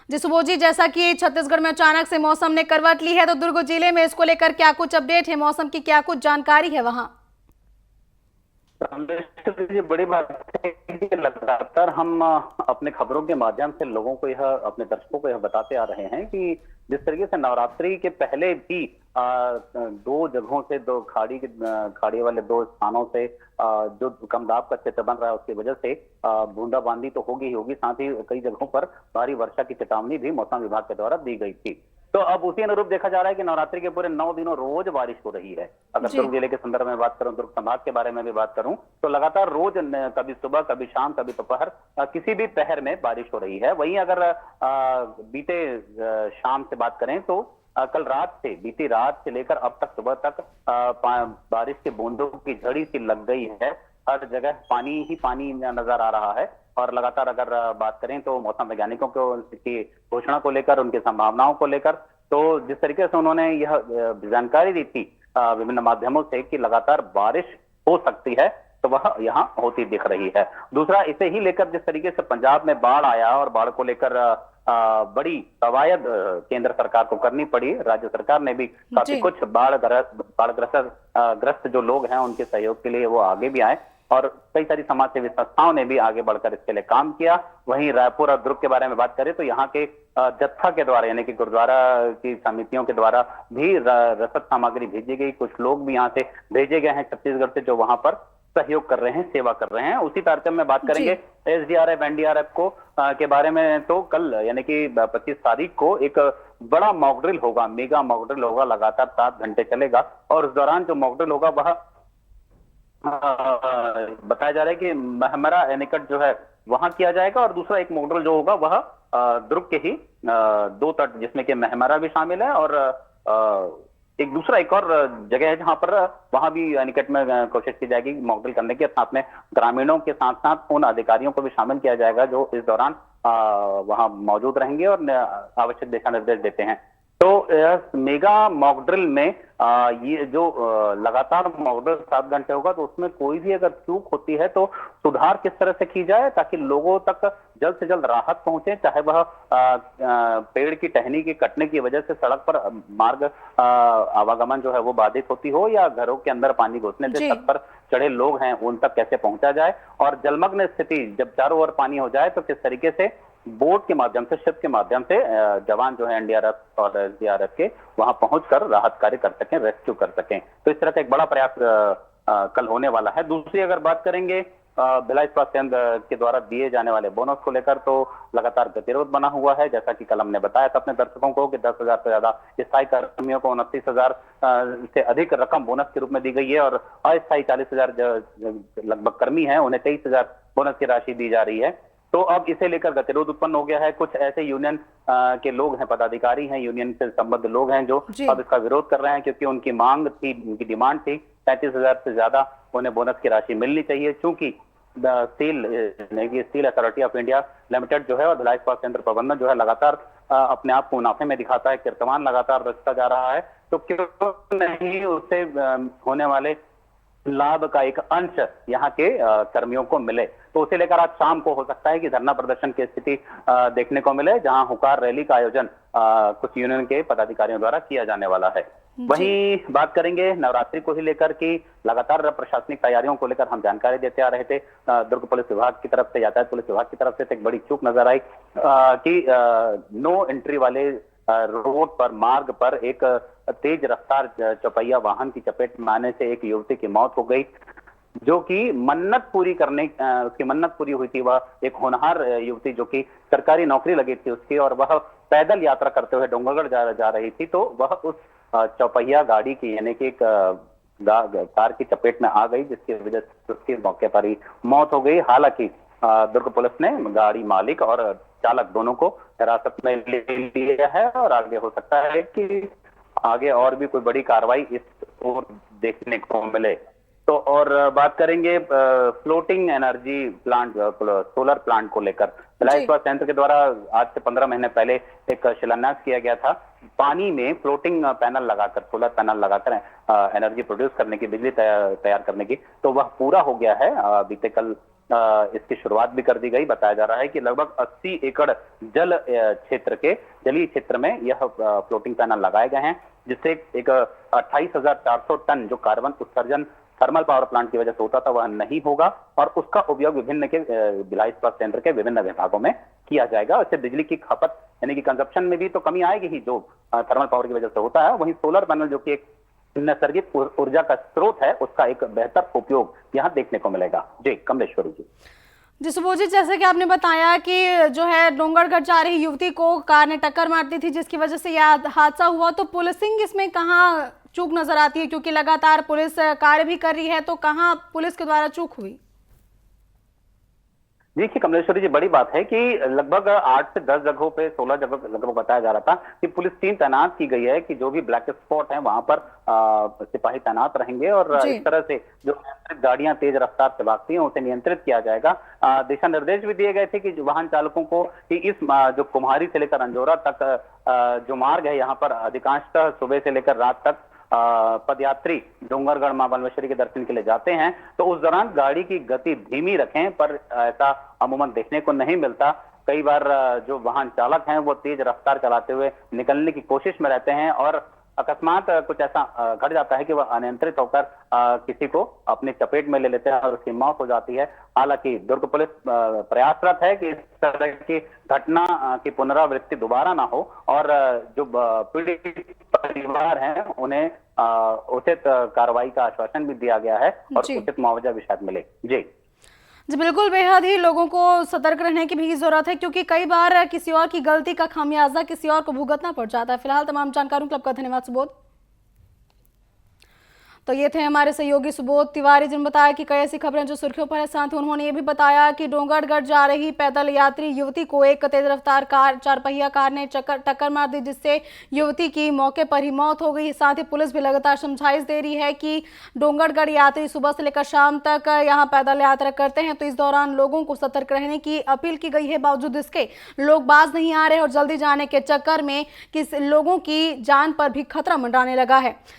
जी सुबोध जी, जैसा कि छत्तीसगढ़ में अचानक से मौसम ने करवट ली है, तो दुर्ग जिले में इसको लेकर क्या कुछ अपडेट है, मौसम की क्या कुछ जानकारी है वहां? ये बड़ी बात है कि लगातार हम अपने खबरों के माध्यम से लोगों को यह, अपने दर्शकों को यह बताते आ रहे हैं कि जिस तरीके से नवरात्रि के पहले भी दो जगहों से, दो खाड़ी वाले दो स्थानों से जो कम दाब का क्षेत्र बन रहा है उसकी वजह से बूंदाबांदी तो होगी ही होगी, साथ ही कई जगहों पर भारी वर्षा की चेतावनी भी मौसम विभाग के द्वारा दी गई थी। तो अब उसी अनुरूप देखा जा रहा है कि नवरात्रि के पूरे 9 दिनों रोज बारिश हो रही है। अगर जी। दुर्ग जिले के संदर्भ में बात करूं, दुर्ग संभाग के बारे में भी बात करूं, तो लगातार रोज कभी सुबह, कभी शाम, कभी दोपहर, किसी भी पहर में बारिश हो रही है। वहीं अगर बीते शाम से बात करें तो कल रात से, बीती रात से लेकर अब तक सुबह तक बारिश के बूंदों की झड़ी सी लग गई है। हर जगह पानी ही पानी नजर आ रहा है। और लगातार अगर बात करें तो मौसम वैज्ञानिकों को की घोषणा को लेकर, उनकी संभावनाओं को लेकर, तो जिस तरीके से उन्होंने यह जानकारी दी थी विभिन्न माध्यमों से कि लगातार बारिश हो सकती है, तो वह यहाँ होती दिख रही है। दूसरा, इसे ही लेकर जिस तरीके से पंजाब में बाढ़ आया और बाढ़ को लेकर बड़ी कवायद केंद्र सरकार को करनी पड़ी, राज्य सरकार ने भी काफी जी। कुछ बाढ़ ग्रस्त जो लोग हैं उनके सहयोग के लिए वो आगे भी आए और कई सारी समाज सेवी संस्थाओं ने भी आगे बढ़कर इसके लिए काम किया। वहीं रायपुर और दुर्ग के बारे में बात करें तो यहाँ के जत्था के द्वारा, यानी कि गुरुद्वारा की समितियों के द्वारा भी रसद सामग्री भेजी गई। कुछ लोग भी यहाँ से भेजे गए हैं छत्तीसगढ़ से, जो वहां पर सहयोग कर रहे हैं, सेवा कर रहे हैं। उसी तारतम्य में बात जी। करेंगे एसडीआरएफ एनडीआरएफ को के बारे में, तो कल यानी कि 25 तारीख को एक बड़ा मॉक ड्रिल होगा, मेगा मॉक ड्रिल होगा, लगातार 7 घंटे चलेगा। और उस दौरान जो मॉक ड्रिल होगा वह बताया जा रहा है कि महमरा एनीकट जो है वहां किया जाएगा। और दूसरा एक मॉक ड्रिल जो होगा वह दुर्ग के ही दो तट, जिसमें कि महमरा भी शामिल है और एक और जगह है जहां पर वहां भी एनीकट में कोशिश की जाएगी मॉक ड्रिल करने के। साथ में ग्रामीणों के साथ साथ उन अधिकारियों को भी शामिल किया जाएगा जो इस दौरान वहां मौजूद रहेंगे और आवश्यक दिशा निर्देश देते हैं। तो मेगा मॉक ड्रिल में ये जो लगातार मॉक ड्रिल 7 घंटे होगा, तो उसमें कोई भी अगर चूक होती है तो सुधार किस तरह से की जाए ताकि लोगों तक जल्द से जल्द राहत पहुंचे, चाहे वह पेड़ की टहनी की कटने की वजह से सड़क पर मार्ग आवागमन जो है वो बाधित होती हो, या घरों के अंदर पानी घुसने से जी। छत पर चढ़े लोग हैं उन तक कैसे पहुंचा जाए। और जलमग्न स्थिति जब चारों ओर पानी हो जाए तो किस तरीके से बोट के माध्यम से, शिप के माध्यम से जवान जो है एनडीआरएफ और एसडीआरएफ के वहां पहुंचकर राहत कार्य कर सकें, रेस्क्यू कर सकें। तो इस तरह का एक बड़ा प्रयास कल होने वाला है। दूसरी अगर बात करेंगे भिलाई इस्पात संयंत्र के द्वारा दिए जाने वाले बोनस को लेकर, तो लगातार गतिरोध बना हुआ है। जैसा कि कल हमने बताया था अपने दर्शकों को कि 10,000 से ज्यादा स्थायी कर्मियों को 29,000 से अधिक रकम बोनस के रूप में दी गई है और अस्थायी 40,000 लगभग कर्मी हैं, उन्हें 23,000 बोनस की राशि दी जा रही है। तो अब इसे लेकर गतिरोध उत्पन्न हो गया है। कुछ ऐसे यूनियन के लोग हैं, पदाधिकारी हैं, यूनियन से संबद्ध लोग हैं जो जी। अब इसका विरोध कर रहे हैं, क्योंकि उनकी मांग थी, उनकी डिमांड थी 35,000 से ज्यादा उन्हें बोनस की राशि मिलनी चाहिए। चूंकि steel authority of India limited जो है और भिलाई इस्पात संयंत्र प्रबंधन जो है लगातार अपने आप को मुनाफे में दिखाता है, कीर्तमान लगातार रचता जा रहा है, तो क्यों नहीं उससे होने वाले लाभ का एक अंश यहाँ के कर्मियों को मिले। तो उसे लेकर आज शाम को हो सकता है कि धरना प्रदर्शन की स्थिति देखने को मिले, जहां हुकार रैली का आयोजन कुछ यूनियन के पदाधिकारियों द्वारा किया जाने वाला है। जी। वहीं बात करेंगे नवरात्रि को ही लेकर कि लगातार प्रशासनिक तैयारियों को लेकर हम जानकारी देते आ रहे थे। दुर्ग पुलिस विभाग की तरफ से, यातायात पुलिस विभाग की तरफ से एक बड़ी चूक नजर आई कि नो एंट्री वाले रोड पर, मार्ग पर एक तेज रफ्तार चौपहिया वाहन की चपेट में आने से एक युवती की मौत हो गई, जो कि उसकी मन्नत पूरी हुई थी। वह एक होनहार युवती जो कि सरकारी नौकरी लगी थी उसकी, और वह पैदल यात्रा करते हुए डोंगरगढ़ जा रही थी, तो वह उस चौपहिया गाड़ी की, यानी कि एक कार की चपेट में आ गई, जिसकी वजह से उसकी मौके पर ही मौत हो गई। हालांकि दुर्ग पुलिस ने गाड़ी मालिक और चालक दोनों को हिरासत में ले लिया है और आगे हो सकता है कि आगे और भी कोई बड़ी कार्रवाई इस ओर देखने को मिले। तो और बात करेंगे floating energy plant, solar plant को लेकर। भिलाई जी। इस्पात संयंत्र के द्वारा आज से 15 महीने पहले एक शिलान्यास किया गया था, पानी में फ्लोटिंग पैनल लगाकर, सोलर पैनल लगाकर एनर्जी प्रोड्यूस करने की, बिजली तैयार करने की। तो वह पूरा हो गया है। बीते कल इसकी शुरुआत भी कर दी गई। बताया जा रहा है कि लगभग 80 एकड़ जल क्षेत्र के जलीय क्षेत्र में यह फ्लोटिंग पैनल लगाए गए हैं, जिससे एक 28,400 टन जो कार्बन उत्सर्जन थर्मल पावर प्लांट की वजह से होता था वह नहीं होगा, और उसका उपयोग विभिन्न के भिलाई इस्पात संयंत्र के विभिन्न विभागों में किया जाएगा। इससे बिजली की खपत यानी कि कंजप्शन में भी तो कमी आएगी ही, जो थर्मल पावर की वजह से होता है। वहीं सोलर पैनल जो कि एक नैसर्गिक ऊर्जा का स्रोत है, उसका एक बेहतर उपयोग यहाँ देखने को मिलेगा। जी कमलेश्वरी जी। जी सुबोध जी, जैसे कि आपने बताया कि जो है डोंगरगढ़ जा रही युवती को कार ने टक्कर मार दी थी, जिसकी वजह से यह हादसा हुआ, तो पुलिसिंग इसमें कहाँ चूक नजर आती है? क्योंकि लगातार पुलिस कार्य भी कर रही है, तो कहाँ पुलिस के द्वारा चूक हुई? देखिए कमलेश्वरी जी, बड़ी बात है कि लगभग 8 से 10 जगहों पे 16 जगह लगभग बताया जा रहा था कि पुलिस टीम तैनात की गई है कि जो भी ब्लैक स्पॉट है वहां पर सिपाही तैनात रहेंगे, और इस तरह से जो नियंत्रित गाड़ियां तेज रफ्तार से भागती हैं उसे नियंत्रित किया जाएगा। दिशा निर्देश भी दिए गए थे कि वाहन चालकों को कि इस जो कुम्हारी से लेकर अंजोरा तक जो मार्ग है यहाँ पर अधिकांशतः सुबह से लेकर रात तक पदयात्री डोंगरगढ़ मां बालमेश्वरी के दर्शन के लिए जाते हैं, तो उस दौरान गाड़ी की गति धीमी रखें। पर ऐसा अमूमन देखने को नहीं मिलता। कई बार जो वाहन चालक हैं वो तेज रफ्तार चलाते हुए निकलने की कोशिश में रहते हैं, और अकस्मात कुछ ऐसा घट जाता है कि वह अनियंत्रित होकर किसी को अपनी चपेट में ले लेते हैं और उसकी मौत हो जाती है। हालांकि दुर्ग पुलिस प्रयासरत है कि इस तरह की घटना की पुनरावृत्ति दोबारा ना हो, और जो पीड़ित परिवार हैं उन्हें उचित कार्रवाई का आश्वासन भी दिया गया है और उचित मुआवजा भी शायद मिले। जी जी बिल्कुल, बेहद ही लोगों को सतर्क रहने की भी जरूरत है, क्योंकि कई बार किसी और की गलती का खामियाजा किसी और को भुगतना पड़ जाता है। फिलहाल तमाम जानकारियों के लिए आपका धन्यवाद सुबोध। तो ये थे हमारे सहयोगी सुबोध तिवारी, जिन्होंने बताया कि कई ऐसी खबरें जो सुर्खियों पर है। साथ ही उन्होंने ये भी बताया कि डोंगरगढ़ जा रही पैदल यात्री युवती को एक तेज रफ्तार कार 4 पहिया कार ने टक्कर मार दी, जिससे युवती की मौके पर ही मौत हो गई। साथ ही पुलिस भी लगातार समझाइश दे रही है कि डोंगरगढ़ यात्री सुबह से लेकर शाम तक यहाँ पैदल यात्रा करते हैं, तो इस दौरान लोगों को सतर्क रहने की अपील की गई है। बावजूद इसके लोग बाज नहीं आ रहे और जल्दी जाने के चक्कर में किस लोगों की जान पर भी खतरा मंडराने लगा है।